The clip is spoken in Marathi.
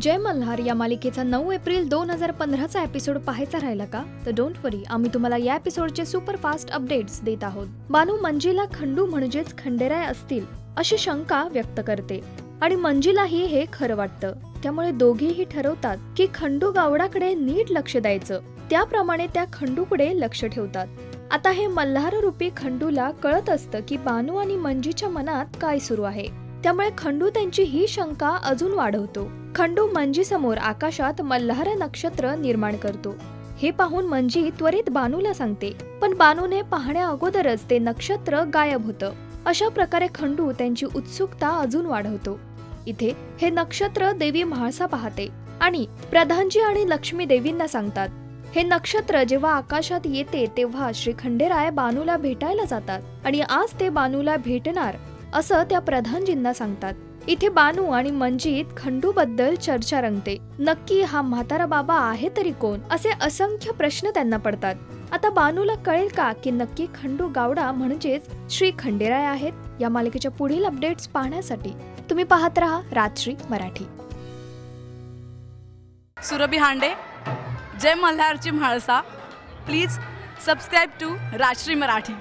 जय मल्हार या मालिकेचा 9 एप्रिल 2015चा एपिसोड पाहायचा राहिला का? तर डोंट वरी, आम्ही तुम्हाला या एपिसोडचे सुपर फास्ट अपडेट्स देत आहोत। बानू मंजीला खंडू म्हणजेच खंडेराय असतील अशी शंका व्यक्त करते आणि मंजीलाही हे खरं वाटतं। त्यामुळे दोघेही ठरवतात की खंडू गावडाकडे नीट लक्ष द्यायचं। त्याप्रमाणे त्या खंडूकडे लक्ष ठेवतात। आता हे मल्हार रूपी खंडूला कळत असतं की बानू आणि मंजीच्या मनात काय सुरू आहे। त्यामुळे खंडू त्यांची ही शंका अजून वाढवतो। खंडू मंजी समोर आकाशात मल्हार नक्षत्र निर्माण करतो। हे पाहून मंजी त्वरित बानूला सांगते, पण बानूने पाहण्या अगोदरच ते नक्षत्र गायब होतं। अशा प्रकारे खंडू त्यांची उत्सुकता अजून वाढवतो। इथे हे नक्षत्र देवी म्हाळसा पाहते आणि प्रधानजी आणि लक्ष्मी देवींना सांगतात। हे नक्षत्र जेव्हा आकाशात येते तेव्हा श्री खंडेराय बानूला भेटायला जातात आणि आज ते बानूला भेटणार असं त्या प्रधानजींना सांगतात। इथे बानू आणि मंजीत खंडू बद्दल चर्चा रंगते। नक्की हा म्हातारा बाबा आहे तरी कोण, असे असंख्य प्रश्न त्यांना पडतात। आता बानूला कळेल का की नक्की खंडू गावडा म्हणजेच श्री खंडेराय आहेत? या मालिकेच्या पुढील अपडेट्स पाहण्यासाठी तुम्ही पाहत रहा राजश्री मराठी। सुरभी हांडे, जय मल्हारची Mhalsa. Please subscribe to Rajshri Marathi.